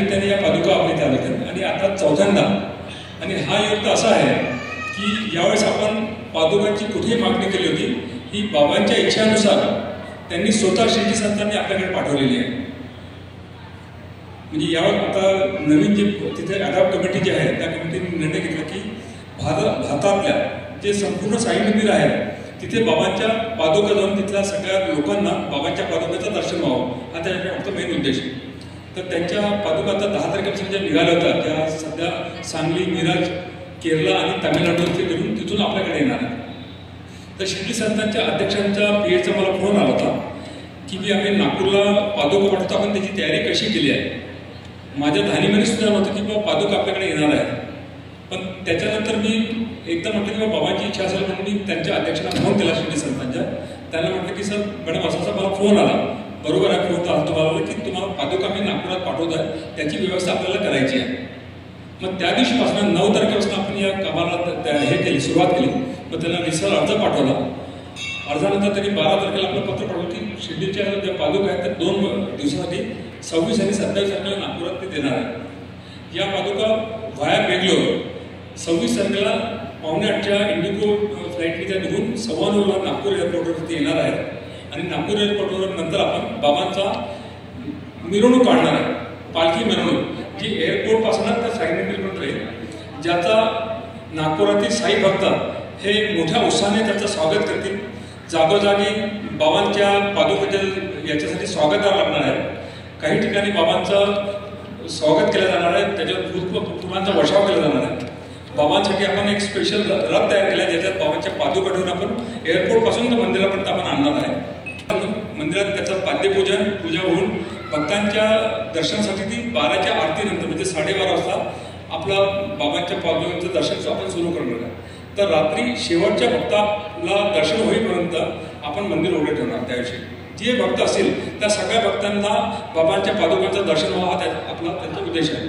त्याने या पादुका आपल्या त्या होत्या आणि आता चौथ्यांदा आणि हा योग असा आहे की यावेळेस आपण पादुकांची कुठेही मागणी केली होती ही बाबांच्या इच्छेनुसार त्यांनी स्वतः शिर्डी संतांनी आपल्याकडे पाठवलेली आहे। म्हणजे यावर आता नवीन जे तिथे अडॉप्ट कमिटी जी आहे त्या कमिटीने निर्णय घेतला की भारतातल्या जे संपूर्ण साई मंदिर आहे तिथे बाबांच्या पादुका जाऊन तिथल्या सगळ्या लोकांना बाबांच्या पादुकाचं दर्शन व्हावं हा त्याच्या फक्त मेन उद्देश आहे। तर त्यांच्या पादुका आता 10 तारखेपासून ज्या निघाल्या होत्या त्या सध्या सांगली, मिरज, केरला आणि तामिळनाडू इथे तिथून आपल्याकडे येणार आहे। तर शिर्डी संतांच्या अध्यक्षांच्या पीएचा मला फोन आला होता की आम्ही नागपूरला पादुका पाठवतो, आपण त्याची तयारी कशी केली आहे। माझ्या ध्यानीमध्ये सुद्धा नव्हतं की बाबा पादुका आपल्याकडे येणार आहे, पण त्याच्यानंतर मी एकदा म्हटलं की बाबा बाबांची इच्छा असेल म्हणून मी त्यांच्या अध्यक्षांना फोन केला शिर्डी संतांच्या। त्यांना म्हटलं की सर मॅडम असा मला फोन आला, बरोबर आहे, फोन आला तुम्हाला की तुम्हाला पादुका मी नागपुरात पाठवत आहे, त्याची व्यवस्था आपल्याला करायची आहे। मग त्या दिवशीपासून 9 तारखेपासून आपण या कामाला हे केली, सुरुवात केली। मग त्यांना रिसर अर्ज पाठवला। अर्जानंतर त्यांनी 12 तारखेला आपलं पत्र पाठवलं की शिर्डीच्या ज्या पादुका आहेत त्या 2 दिवसासाठी 26 आणि 27 तारखेला नागपुरात ते देणार आहे। या पादुका व्हाया बेंगलोर 26 तारखेला 7:45च्या इंडिगो फ्लाईटने त्या निघून 9:15ला नागपूर एअरपोर्टवरती येणार आहे आणि नागपूर एअरपोर्टवर नंतर आपण बाबांचा मिरवणूक काढणार आहे, पालखी मिरवणूक जी एअरपोर्टपासून त्या साई मंदिरपर्यंत राहील, ज्याचा नागपुरातील साई भक्त हे मोठ्या उत्साहाने त्याचं स्वागत करतील। जागोजागी बाबांच्या पादुकाच्या याच्यासाठी स्वागतदार लागणार आहे। काही ठिकाणी बाबांचं स्वागत केलं जाणार आहे, त्याच्यावर फुलांचा वर्षाव केला जाणार आहे। बाबांसाठी आपण एक स्पेशल रथ तयार केला ज्याच्यात बाबांच्या पादुका ठेवून आपण एअरपोर्टपासून तर मंदिरापर्यंत आपण आणणार आहे। मंदिरात त्याचं पाद्यपूजा पूजा होऊन भक्तांच्या दर्शनासाठी ती 12च्या आरतीनंतर म्हणजे 12:30 वाजता आपला बाबांच्या पादुकांचं दर्शन आपण सुरू करणार आहे। तर रात्री शेवटच्या भक्ताला दर्शन होईपर्यंत आपण मंदिर उघडे ठेवणार। त्याविषयी जे भक्त असतील त्या सगळ्या भक्तांना बाबांच्या पादुकांचं दर्शन व्हावं हा आपला त्यांचा उद्देश आहे।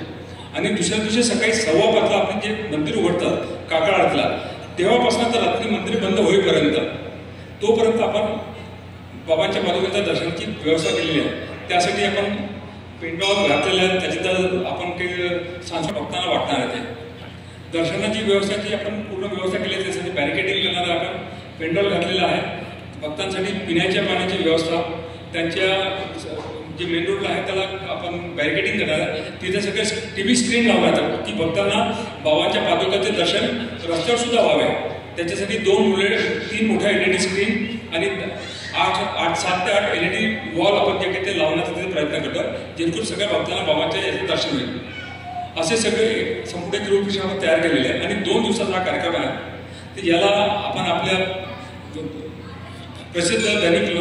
आणि दुसऱ्या दिवशी सकाळी 5:15 आपण जे मंदिर उघडतात काकड आरतीला तेव्हापासून तर रात्री मंदिर बंद होईपर्यंत तोपर्यंत आपण बाबांच्या पादुकांच्या दर्शनाची व्यवस्था केलेली आहे। त्यासाठी आपण पेंडॉल घातलेलं आहे, त्याच्यात आपण काही सांस्कृतिक भक्तांना वाटणार आहे ते दर्शनाची व्यवस्थाची आपण पूर्ण व्यवस्था केली आहे। त्यासाठी बॅरिकेडिंग करणार आहे, आपण पेंडॉल घातलेला आहे। भक्तांसाठी पिण्याच्या पाण्याची व्यवस्था त्यांच्या जे मेन रोडला आहे त्याला आपण बॅरिकेडिंग करणार आहे। तिथे सगळे TV स्क्रीन लावणार आहेत की भक्तांना बाबांच्या पादुकाचे दर्शन रस्त्यावर सुद्धा व्हावे। त्याच्यासाठी 3 मोठ्या LED स्क्रीन आणि 7 ते 8 LED वॉल आपण जे काही ते लावण्याचा प्रयत्न करतो जेणेकरून सगळ्या भक्तांना बाबांच्या याचं दर्शन होईल। असे सगळे संपूर्ण रूपरेषा आपण तयार केलेले आहे आणि 2 दिवसाचा हा कार्यक्रम आहे। तर याला आपण आपल्या प्रसिद्ध दैनिक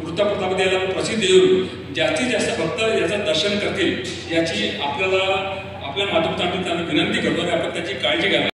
वृत्तपत्रामध्ये याला प्रसिद्धी देऊन जास्तीत जास्त भक्त याचं दर्शन करतील याची आपल्याला आपल्या माध्यमातून आम्ही त्यांना विनंती करतो आणि आपण त्याची काळजी घ्यावी।